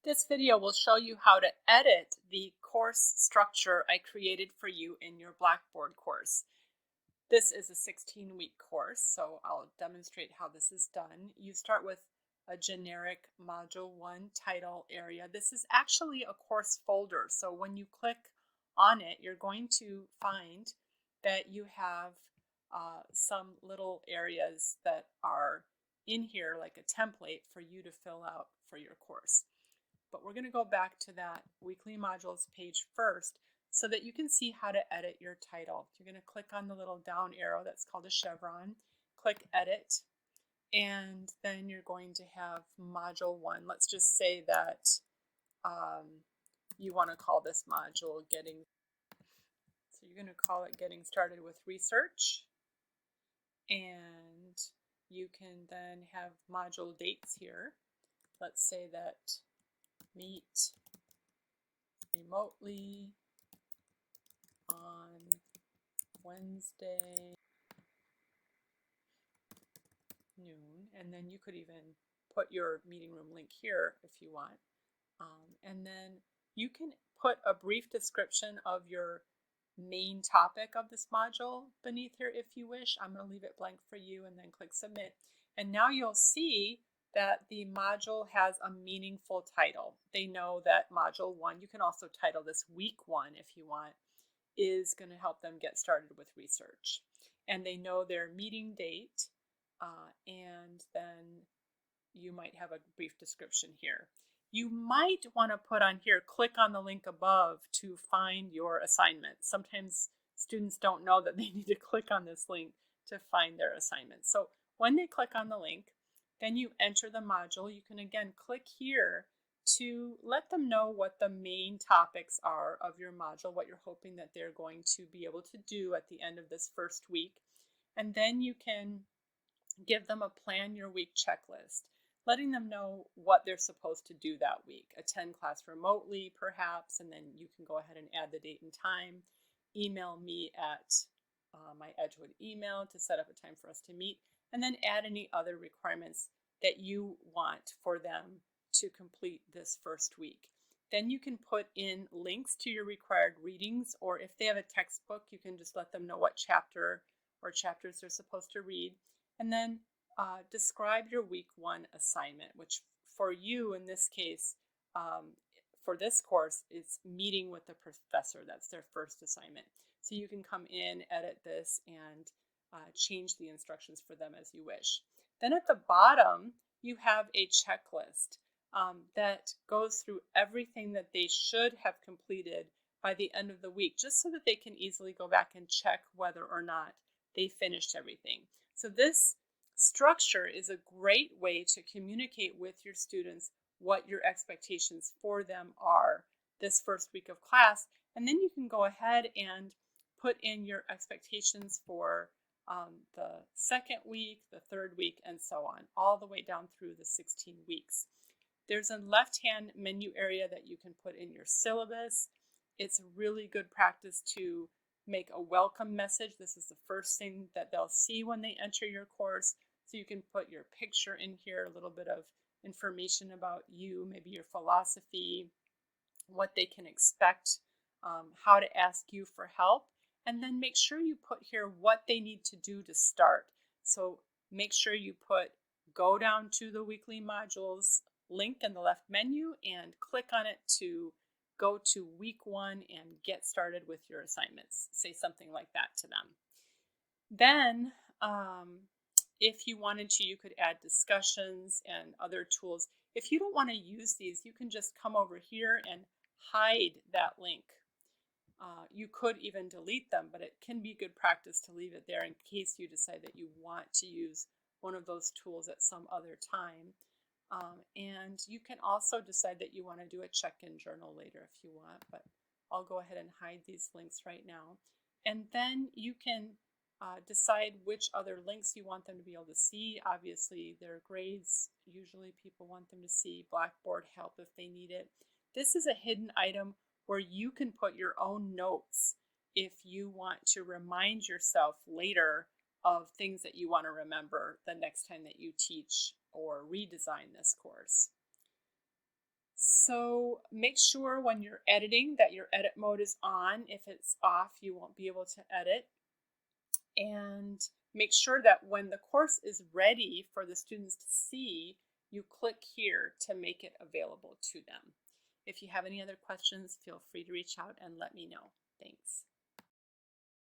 This video will show you how to edit the course structure I created for you in your Blackboard course. This is a 16-week course, so I'll demonstrate how this is done. You start with a generic Module 1 title area. This is actually a course folder, so when you click on it, you're going to find that you have some little areas that are in here, like a template for you to fill out for your course. But we're going to go back to that weekly modules page first so that you can see how to edit your title. You're going to click on the little down arrow that's called a chevron, click edit, and then you're going to have module 1. Let's just say that you want to call this module getting, so you're going to call it getting started with research, and you can then have module dates here. Let's say that meet remotely on Wednesday noon, and then you could even put your meeting room link here if you want. And then you can put a brief description of your main topic of this module beneath here if you wish. I'm going to leave it blank for you and then click submit. And now you'll see that the module has a meaningful title. They know that module 1, you can also title this week 1 if you want, is going to help them get started with research. And they know their meeting date, and then you might have a brief description here. You might want to put on here, click on the link above to find your assignment. Sometimes students don't know that they need to click on this link to find their assignment. So when they click on the link, then you enter the module. You can again click here to let them know what the main topics are of your module, what you're hoping that they're going to be able to do at the end of this first week. And then you can give them a plan your week checklist, letting them know what they're supposed to do that week. Attend class remotely, perhaps, and then you can go ahead and add the date and time. Email me at my Edgewood email to set up a time for us to meet, and then add any other requirements that you want for them to complete this first week. Then you can put in links to your required readings, or if they have a textbook, you can just let them know what chapter or chapters they're supposed to read. And then describe your week 1 assignment, which for you in this case, for this course, is meeting with the professor. That's their first assignment. So you can come in, edit this, and change the instructions for them as you wish. Then at the bottom, you have a checklist that goes through everything that they should have completed by the end of the week, just so that they can easily go back and check whether or not they finished everything. So this structure is a great way to communicate with your students what your expectations for them are this first week of class. And then you can go ahead and put in your expectations for the second week, the third week, and so on, all the way down through the 16 weeks. There's a left-hand menu area that you can put in your syllabus. It's really good practice to make a welcome message. This is the first thing that they'll see when they enter your course. So you can put your picture in here, a little bit of information about you, maybe your philosophy, what they can expect, how to ask you for help. And then make sure you put here what they need to do to start. So make sure you put go down to the weekly modules link in the left menu and click on it to go to week 1 and get started with your assignments. Say something like that to them. Then, if you wanted to, you could add discussions and other tools. If you don't want to use these, you can just come over here and hide that link. You could even delete them, but it can be good practice to leave it there in case you decide that you want to use one of those tools at some other time. And you can also decide that you want to do a check-in journal later if you want, but I'll go ahead and hide these links right now. And then you can decide which other links you want them to be able to see. Obviously, their grades, usually people want them to see. Blackboard help if they need it. This is a hidden item where you can put your own notes if you want to remind yourself later of things that you want to remember the next time that you teach or redesign this course. So make sure when you're editing that your edit mode is on. If it's off, you won't be able to edit. And make sure that when the course is ready for the students to see, you click here to make it available to them. If you have any other questions, feel free to reach out and let me know. Thanks.